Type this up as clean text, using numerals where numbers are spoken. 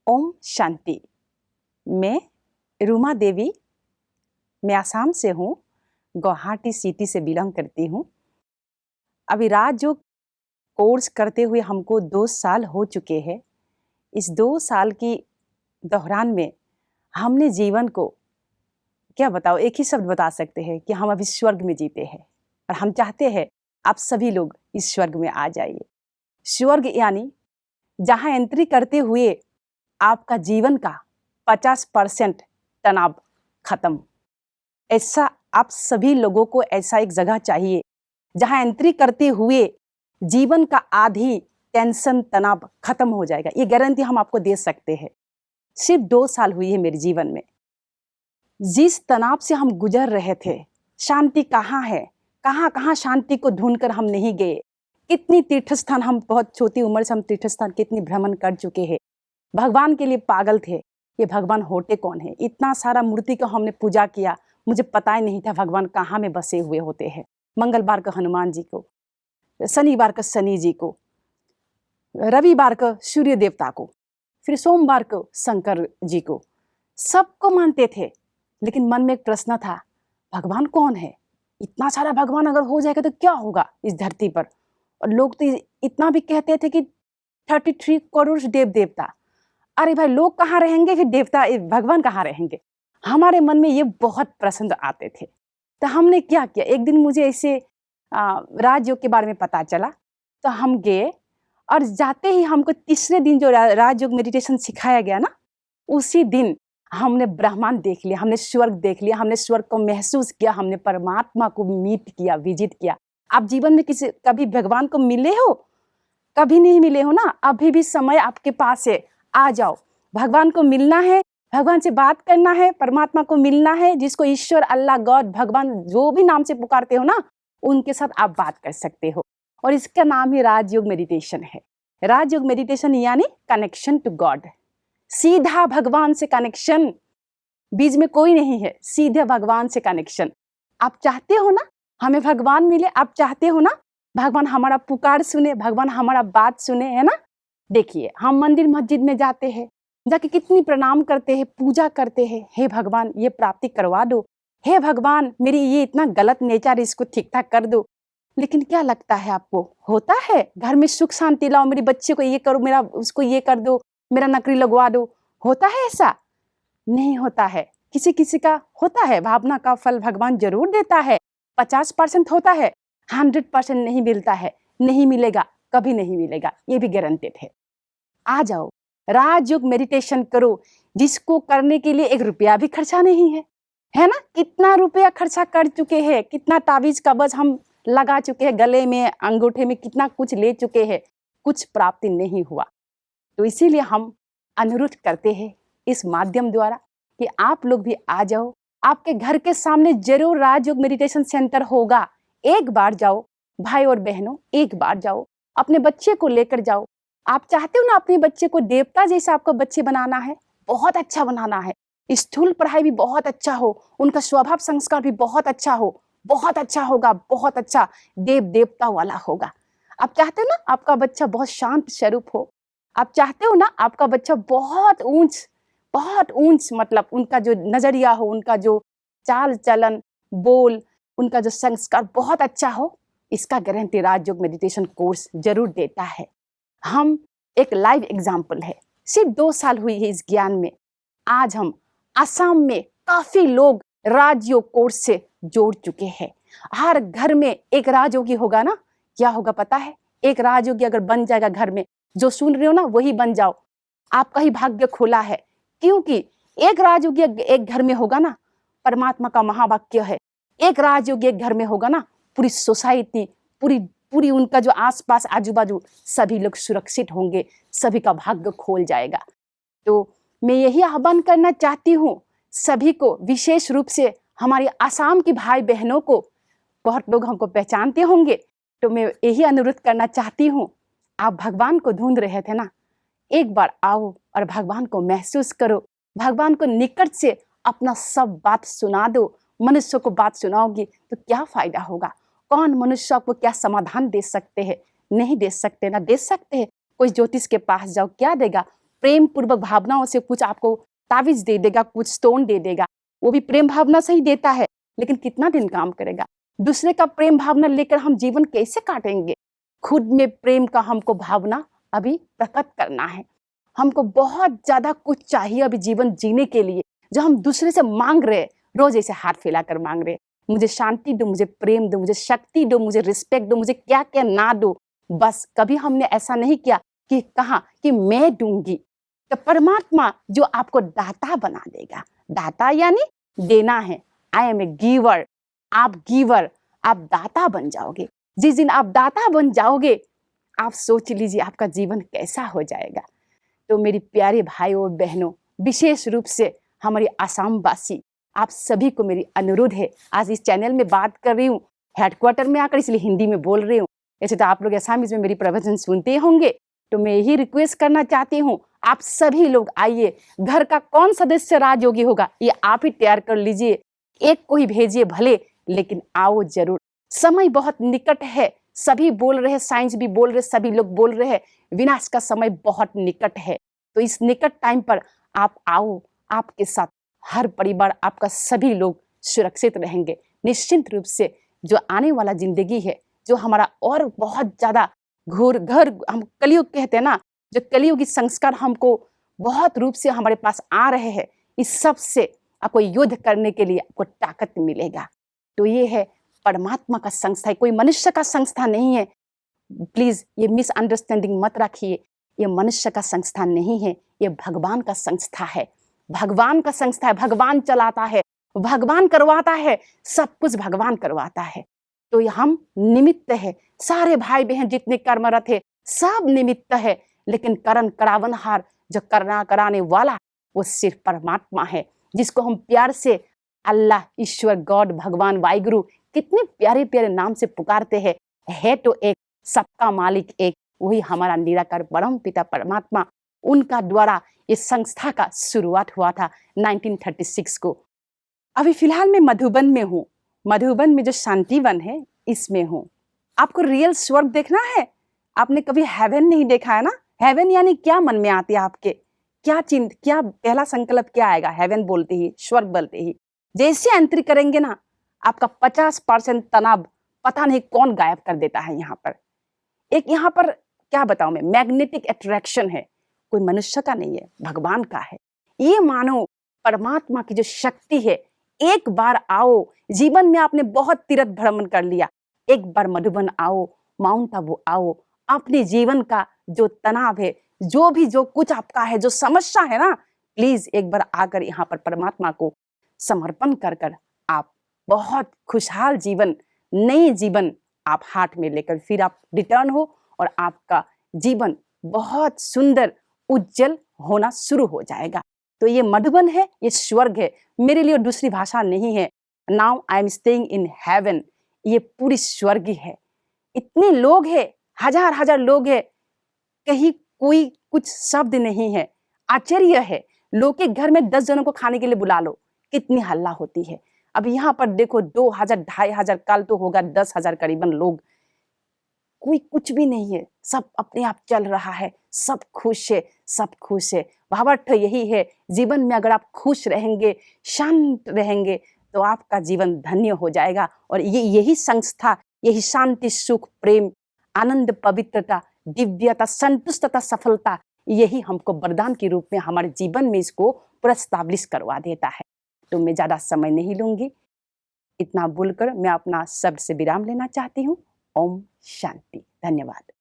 ओम शांति। मैं रूमा देवी, मैं आसाम से हूँ, गुवाहाटी सिटी से बिलोंग करती हूँ। अभी राजयोग कोर्स करते हुए हमको 2 साल हो चुके हैं। इस 2 साल की दौरान में हमने जीवन को क्या बताओ, एक ही शब्द बता सकते हैं कि हम अभी स्वर्ग में जीते हैं और हम चाहते हैं आप सभी लोग इस स्वर्ग में आ जाइए। स्वर्ग यानी जहाँ एंट्री करते हुए आपका जीवन का 50% तनाव खत्म। ऐसा आप सभी लोगों को ऐसा एक जगह चाहिए जहां एंट्री करते हुए जीवन का आधी टेंशन तनाव खत्म हो जाएगा। ये गारंटी हम आपको दे सकते हैं। सिर्फ 2 साल हुई है मेरे जीवन में। जिस तनाव से हम गुजर रहे थे, शांति कहाँ है, कहाँ कहाँ शांति को ढूंढकर हम नहीं गए। कितनी तीर्थ स्थान, हम बहुत छोटी उम्र से हम तीर्थ स्थान कितनी भ्रमण कर चुके हैं। भगवान के लिए पागल थे, ये भगवान होते कौन है। इतना सारा मूर्ति को हमने पूजा किया, मुझे पता ही नहीं था भगवान कहाँ में बसे हुए होते हैं। मंगलवार को हनुमान जी को, शनिवार को शनि जी को, रविवार को सूर्य देवता को, फिर सोमवार को शंकर जी को, सबको मानते थे। लेकिन मन में एक प्रश्न था, भगवान कौन है। इतना सारा भगवान अगर हो जाएगा तो क्या होगा इस धरती पर। और लोग तो इतना भी कहते थे कि 33 करोड़ देव देवता। अरे भाई, लोग कहाँ रहेंगे, फिर देवता भगवान कहाँ रहेंगे। हमारे मन में ये बहुत प्रश्न आते थे। तो हमने क्या किया, एक दिन मुझे ऐसे राजयोग के बारे में पता चला, तो हम गए और जाते ही हमको तीसरे दिन जो राजयोग मेडिटेशन सिखाया गया ना, उसी दिन हमने ब्रह्मांड देख लिया, हमने स्वर्ग देख लिया, हमने स्वर्ग को महसूस किया, हमने परमात्मा को मीट किया, विजिट किया। आप जीवन में कभी भगवान को मिले हो? कभी नहीं मिले हो ना। अभी भी समय आपके पास है, आ जाओ। भगवान को मिलना है, भगवान से बात करना है, परमात्मा को मिलना है। जिसको ईश्वर, अल्लाह, गॉड, भगवान जो भी नाम से पुकारते हो ना, उनके साथ आप बात कर सकते हो। और इसका नाम ही राजयोग मेडिटेशन है। राजयोग मेडिटेशन यानी कनेक्शन टू गॉड, सीधा भगवान से कनेक्शन। बीच में कोई नहीं है, सीधे भगवान से कनेक्शन। आप चाहते हो ना हमें भगवान मिले, आप चाहते हो ना भगवान हमारा पुकार सुने, भगवान हमारा बात सुने, है ना। देखिए, हम मंदिर मस्जिद में जाते हैं, जाके कितनी प्रणाम करते हैं, पूजा करते हैं। हे भगवान, ये प्राप्ति करवा दो। हे भगवान, मेरी ये इतना गलत नेचर, इसको ठीक ठाक कर दो। लेकिन क्या लगता है आपको, होता है घर में सुख शांति लाओ, मेरे बच्चे को ये करो, मेरा उसको ये कर दो, मेरा नौकरी लगवा दो। होता है ऐसा? नहीं होता है। किसी किसी का होता है। भावना का फल भगवान जरूर देता है। 50% होता है, 100% नहीं मिलता है, नहीं मिलेगा, कभी नहीं मिलेगा, ये भी गारंटेड है। आ जाओ, राजयोग मेडिटेशन करो, जिसको करने के लिए 1 रुपया भी खर्चा नहीं है ना। कितना रुपया खर्चा कर चुके हैं, कितना ताबीज कब्ज हम लगा चुके हैं, गले में, अंगूठे में, कितना कुछ ले चुके हैं, कुछ प्राप्ति नहीं हुआ। तो इसीलिए हम अनुरोध करते हैं इस माध्यम द्वारा कि आप लोग भी आ जाओ। आपके घर के सामने जरूर राजयोग मेडिटेशन सेंटर होगा। एक बार जाओ भाई और बहनों, एक बार जाओ, अपने बच्चे को लेकर जाओ। आप चाहते हो ना अपने बच्चे को देवता जैसा आपको बच्चे बनाना है, बहुत अच्छा बनाना है, स्थूल पढ़ाई भी बहुत अच्छा हो, उनका स्वभाव संस्कार भी बहुत अच्छा हो, बहुत अच्छा होगा, बहुत अच्छा देव देवता वाला होगा। आप चाहते हो ना आपका बच्चा बहुत शांत स्वरूप हो। आप चाहते हो ना आपका बच्चा बहुत ऊंच मतलब उनका जो नजरिया हो, उनका जो चाल चलन बोल, उनका जो संस्कार बहुत अच्छा हो। इसका गारंटी राजयोग मेडिटेशन कोर्स जरूर देता है। हम एक लाइव एग्जाम्पल है। सिर्फ 2 साल हुई है इस ज्ञान में। आज हम असम में काफी लोग राजयोग कोर्स से जोड़ चुके हैं। हर घर में एक राजयोगी होगा ना। क्या होगा पता है? एक राजयोगी अगर बन जाएगा घर में, जो सुन रहे हो ना वही बन जाओ, आपका ही भाग्य खुला है। क्योंकि एक राजयोगी एक घर में होगा ना, परमात्मा का महावाक्य है, एक राजयोगी एक घर में होगा ना, पूरी सोसाइटी, पूरी उनका जो आसपास आजू बाजू सभी लोग सुरक्षित होंगे, सभी का भाग्य खोल जाएगा। तो मैं यही आह्वान करना चाहती हूँ सभी को, विशेष रूप से हमारे आसाम की भाई बहनों को। बहुत लोग हमको पहचानते होंगे, तो मैं यही अनुरोध करना चाहती हूँ, आप भगवान को ढूंढ रहे थे ना, एक बार आओ और भगवान को महसूस करो। भगवान को निकट से अपना सब बात सुना दो। मनुष्य को बात सुनाओगी तो क्या फायदा होगा? कौन मनुष्य को क्या समाधान दे सकते हैं? नहीं दे सकते ना, दे सकते हैं। कोई ज्योतिष के पास जाओ, क्या देगा? प्रेम पूर्वक भावनाओं से कुछ आपको ताबीज दे देगा, कुछ स्टोन दे देगा, वो भी प्रेम भावना से ही देता है, लेकिन कितना दिन काम करेगा? दूसरे का प्रेम भावना लेकर हम जीवन कैसे काटेंगे? खुद में प्रेम का हमको भावना अभी प्रकट करना है। हमको बहुत ज्यादा कुछ चाहिए अभी जीवन जीने के लिए, जो हम दूसरे से मांग रहे, रोज ऐसे हाथ फैलाकर मांग रहे, मुझे शांति दो, मुझे प्रेम दो, मुझे शक्ति दो, मुझे रिस्पेक्ट दो, मुझे क्या क्या ना दो। बस कभी हमने ऐसा नहीं किया कि कहा कि मैं दूंगी। तो परमात्मा जो आपको दाता बना देगा, दाता यानी देना है। आई एम ए गिवर, आप गिवर, आप दाता बन जाओगे। जिस दिन आप दाता बन जाओगे, आप सोच लीजिए आपका जीवन कैसा हो जाएगा। तो मेरी प्यारे भाइयों और बहनों, विशेष रूप से हमारे आसाम वासी, आप सभी को मेरी अनुरोध है, आज इस चैनल में बात कर रही हूँ हेडक्वार्टर में आकर, इसलिए हिंदी में बोल रही हूँ। ऐसे तो आप लोग आसामीज में मेरी प्रवचन सुनते होंगे, तो मैं यही रिक्वेस्ट करना चाहती हूँ, आप सभी लोग आइए। घर का कौन सदस्य राजयोगी होगा ये आप ही तैयार कर लीजिए, एक को ही भेजिए भले, लेकिन आओ जरूर। समय बहुत निकट है, सभी बोल रहे हैं, साइंस भी बोल रहे, सभी लोग बोल रहे हैं, विनाश का समय बहुत निकट है। तो इस निकट टाइम पर आप आओ, आपके साथ हर परिवार, आपका सभी लोग सुरक्षित रहेंगे। निश्चिंत रूप से जो आने वाला जिंदगी है, जो हमारा और बहुत ज्यादा घोर घर हम कलयुग कहते हैं ना, जो कलयुगी संस्कार हमको बहुत रूप से हमारे पास आ रहे हैं, इस सब से आपको युद्ध करने के लिए आपको ताकत मिलेगा। तो ये है परमात्मा का संस्था है, कोई मनुष्य का संस्था नहीं है। प्लीज ये मिसअंडरस्टैंडिंग मत रखिए, ये मनुष्य का संस्था नहीं है, ये भगवान का संस्था है। भगवान का संस्था है, भगवान चलाता है, भगवान करवाता है, सब कुछ भगवान करवाता है। तो ये हम निमित्त है, सारे भाई बहन जितने कर्मरत है सब निमित्त है, लेकिन करण करावनहार जो करना कराने वाला वो सिर्फ परमात्मा है, जिसको हम प्यार से अल्लाह, ईश्वर, गॉड, भगवान, वाहिगुरु कितने प्यारे प्यारे नाम से पुकारते हैं। है तो एक, सबका मालिक एक, वही हमारा निराकार परम पिता परमात्मा। उनका द्वारा ये संस्था का शुरुआत हुआ था 1936 को। अभी फिलहाल मैं मधुबन में हूँ, मधुबन में जो शांतिवन है इसमें हूँ। आपको रियल स्वर्ग देखना है? आपने कभी हेवन नहीं देखा है ना? हेवन यानी क्या मन में आती है आपके? क्या पहला संकल्प क्या आएगा? हेवन बोलते ही, स्वर्ग बोलते ही जैसे एंट्री करेंगे ना, आपका 50% तनाव पता नहीं कौन गायब कर देता है। यहाँ पर एक, यहाँ पर क्या बताऊं मैं, मैग्नेटिक अट्रैक्शन है, कोई मनुष्य का नहीं है, भगवान का है। ये मानो परमात्मा की जो शक्ति है। एक बार आओ, जीवन में आपने बहुत तीर्थ भ्रमण कर लिया, एक बार मधुबन आओ, माउंट आबू आओ, अपने जीवन का जो तनाव है, जो कुछ आपका है, जो समस्या है ना, प्लीज एक बार आकर यहाँ पर परमात्मा को समर्पण कर कर आप बहुत खुशहाल जीवन, नई जीवन आप हाथ में लेकर फिर आप रिटर्न हो, और आपका जीवन बहुत सुंदर उज्जवल होना शुरू हो जाएगा। तो ये मधुबन है, ये स्वर्ग है, मेरे लिए दूसरी भाषा नहीं है। Now I am staying in heaven, ये पूरी स्वर्ग है। इतने लोग हैं, हजार हजार लोग हैं, कहीं कोई कुछ शब्द नहीं है। आश्चर्य है, लोग के घर में 10 जनों को खाने के लिए बुला लो, कितनी हल्ला होती है। अब यहाँ पर देखो 2000, 2500, कल तो होगा 10,000 करीबन लोग, कोई कुछ भी नहीं है, सब अपने आप चल रहा है, सब खुश है, सब खुश है। भावार्थ यही है, जीवन में अगर आप खुश रहेंगे, शांत रहेंगे, तो आपका जीवन धन्य हो जाएगा। और यही संस्था, यही शांति, सुख, प्रेम, आनंद, पवित्रता, दिव्यता, संतुष्टता, सफलता, यही हमको वरदान के रूप में हमारे जीवन में इसको पूरा स्टैब्लिश करवा देता है। तो मैं ज्यादा समय नहीं लूंगी, इतना बोलकर मैं अपना शब्द से विराम लेना चाहती हूँ। ओम शांति। धन्यवाद।